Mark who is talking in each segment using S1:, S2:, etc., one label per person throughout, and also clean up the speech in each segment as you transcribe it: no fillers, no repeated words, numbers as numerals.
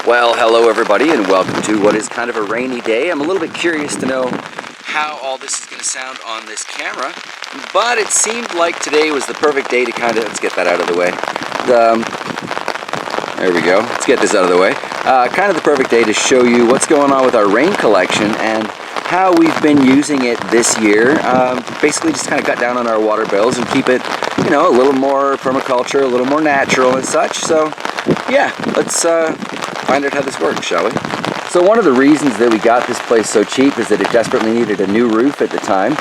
S1: Well, hello everybody, and welcome to what is kind of a rainy day. I'm a little bit curious to know how all this is going to sound on this camera, but it seemed like today was the perfect day to kind of, let's get that out of the way. There we go, let's get this out of the way. Kind of the perfect day to show you what's going on with our rain collection and how we've been using it this year. Basically just kind of cut down on our water bills and keep it, you know, a little more permaculture, a little more natural and such. So yeah, let's find out how this works, shall we? So one of the reasons that we got this place so cheap is that it desperately needed a new roof at the time,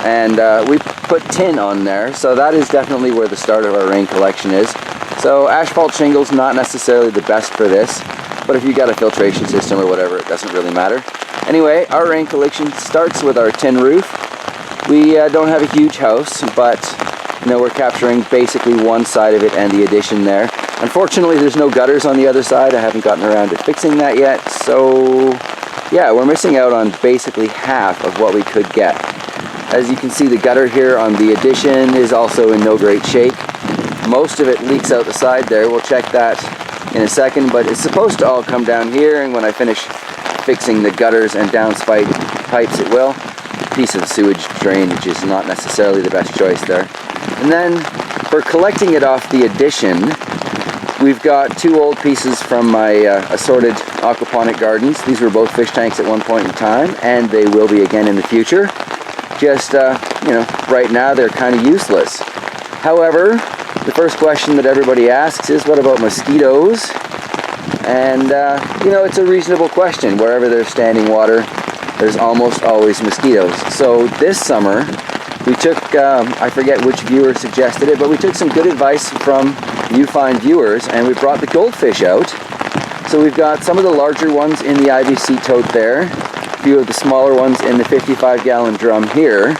S1: and we put tin on there, so that is definitely where the start of our rain collection is. So asphalt shingles, not necessarily the best for this, but if you got a filtration system or whatever, it doesn't really matter. Anyway, our rain collection starts with our tin roof. We don't have a huge house, but you know, we're capturing basically one side of it and the addition there. Unfortunately, there's no gutters on the other side. I haven't gotten around to fixing that yet, so yeah, we're missing out on basically half of what we could get. As you can see, the gutter here on the addition is also in no great shape. Most of it leaks out the side there. We'll check that in a second, but it's supposed to all come down here, and when I finish fixing the gutters and downspout pipes, it will. A piece of sewage drainage is not necessarily the best choice there. And then for collecting it off the addition, we've got two old pieces from my assorted aquaponic gardens. These were both fish tanks at one point in time, and they will be again in the future. Just, you know, right now they're kind of useless. However, the first question that everybody asks is, what about mosquitoes? And, you know, it's a reasonable question. Wherever there's standing water, there's almost always mosquitoes. So this summer, we took, I forget which viewer suggested it, but we took some good advice from you fine viewers, and we brought the goldfish out. So we've got some of the larger ones in the IBC tote there, a few of the smaller ones in the 55-gallon drum here,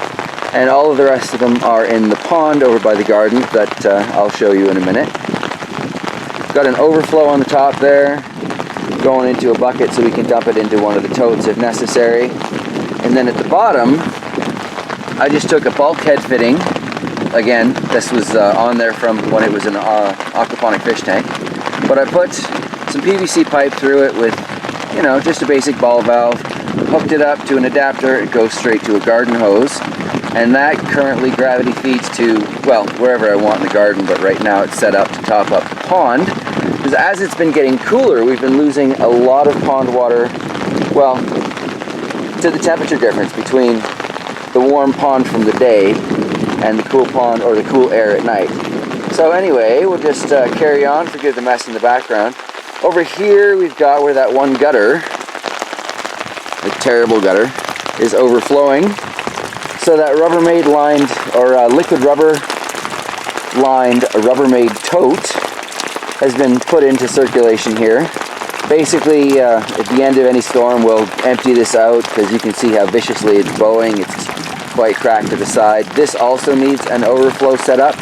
S1: and all of the rest of them are in the pond over by the garden that I'll show you in a minute. Got an overflow on the top there, going into a bucket so we can dump it into one of the totes if necessary. And then at the bottom, I just took a bulkhead fitting. Again, this was on there from when it was an aquaponic fish tank. But I put some PVC pipe through it with, you know, just a basic ball valve, hooked it up to an adapter. It goes straight to a garden hose. And that currently gravity feeds to, well, wherever I want in the garden, but right now it's set up to top up the pond. Because as it's been getting cooler, we've been losing a lot of pond water, well, to the temperature difference between the warm pond from the day and the cool pond or the cool air at night. So anyway, we'll just carry on, forgive the mess in the background. Over here we've got where that one gutter, the terrible gutter, is overflowing. So that Rubbermaid lined, or liquid rubber lined Rubbermaid Tote has been put into circulation here. Basically, at the end of any storm, we'll empty this out because you can see how viciously it's bowing. It's quite cracked to the side. This also needs an overflow setup.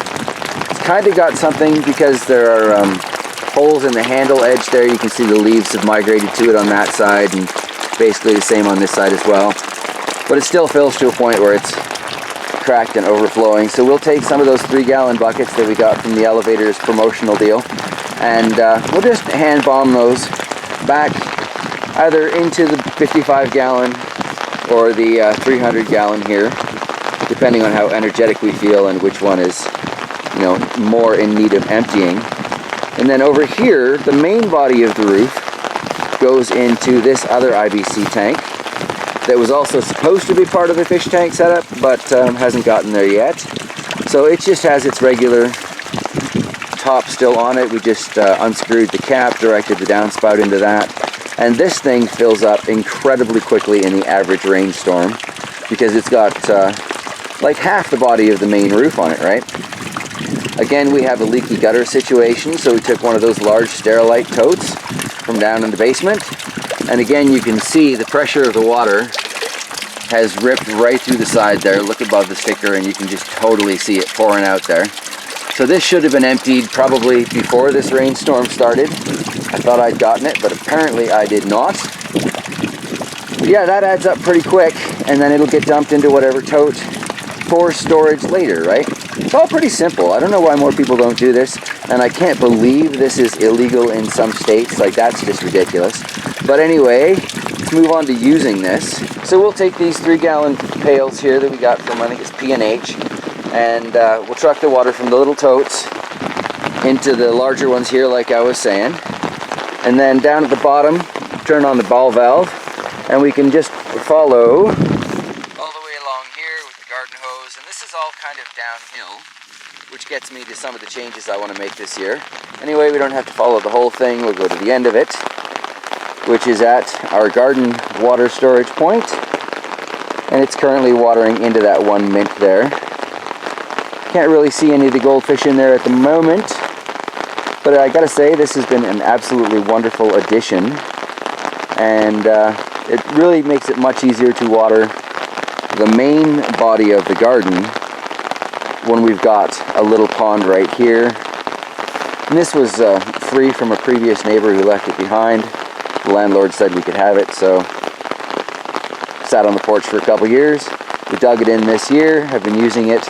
S1: It's kind of got something because there are holes in the handle edge there. You can see the leaves have migrated to it on that side, and basically the same on this side as well. But it still fills to a point where it's cracked and overflowing. So we'll take some of those 3-gallon buckets that we got from the elevator's promotional deal, and we'll just hand bomb those back either into the 55-gallon or the 300-gallon here, depending on how energetic we feel and which one is, you know, more in need of emptying. And then over here, the main body of the roof goes into this other IBC tank that was also supposed to be part of the fish tank setup, but hasn't gotten there yet. So it just has its regular top still on it. We just unscrewed the cap, directed the downspout into that, and this thing fills up incredibly quickly in the average rainstorm because it's got like half the body of the main roof on it, right? Again, we have a leaky gutter situation, so we took one of those large Sterilite Totes from down in the basement. And again, you can see the pressure of the water has ripped right through the side there. Look above the sticker and you can just totally see it pouring out there. So this should have been emptied probably before this rainstorm started. I thought I'd gotten it, but apparently I did not. But yeah, that adds up pretty quick, and then it'll get dumped into whatever tote for storage later, right? It's all pretty simple. I don't know why more people don't do this, and I can't believe this is illegal in some States. Like, that's just ridiculous. But anyway, let's move on to using this. So we'll take these 3-gallon pails here that we got from, I think it's PNH, and we'll truck the water from the little totes into the larger ones here, like I was saying. And then down at the bottom, turn on the ball valve, and we can just follow all the way along here with the garden hose. And this is all kind of downhill, which gets me to some of the changes I want to make this year. Anyway, we don't have to follow the whole thing. We'll go to the end of it, which is at our garden water storage point. And it's currently watering into that 1 mint there. Can't really see any of the goldfish in there at the moment, but I gotta say, this has been an absolutely wonderful addition, and it really makes it much easier to water the main body of the garden when we've got a little pond right here. And this was free from a previous neighbor who left it behind. The landlord said we could have it, so sat on the porch for a couple years. We dug it in this year, have been using it,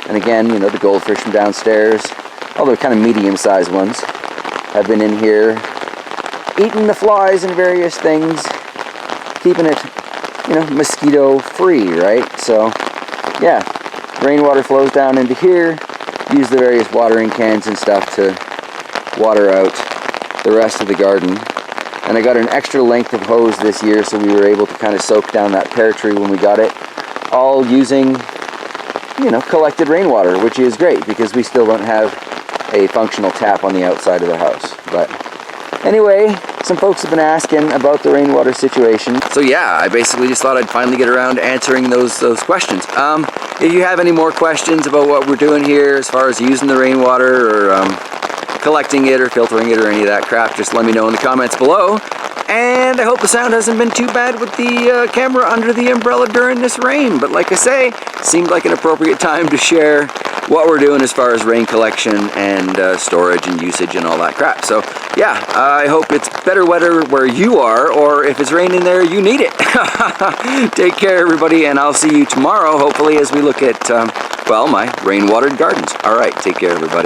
S1: and again, you know, the goldfish from downstairs, all the kind of medium-sized ones, have been in here eating the flies and various things, keeping it, you know, mosquito-free, right? So, yeah, rainwater flows down into here. Use the various watering cans and stuff to water out the rest of the garden. And I got an extra length of hose this year, so we were able to kind of soak down that pear tree when we got it, all using, you know, collected rainwater, which is great because we still don't have a functional tap on the outside of the house. But anyway, some folks have been asking about the rainwater situation. So yeah, I basically just thought I'd finally get around to answering those questions. If you have any more questions about what we're doing here as far as using the rainwater or collecting it or filtering it or any of that crap, just let me know in the comments below. And I hope the sound hasn't been too bad with the camera under the umbrella during this rain. But like I say, seemed like an appropriate time to share what we're doing as far as rain collection and storage and usage and all that crap. So yeah, I hope it's better weather where you are, or if it's raining there, you need it. Take care, everybody, and I'll see you tomorrow, hopefully, as we look at, well, my rain-watered gardens. All right, take care, everybody.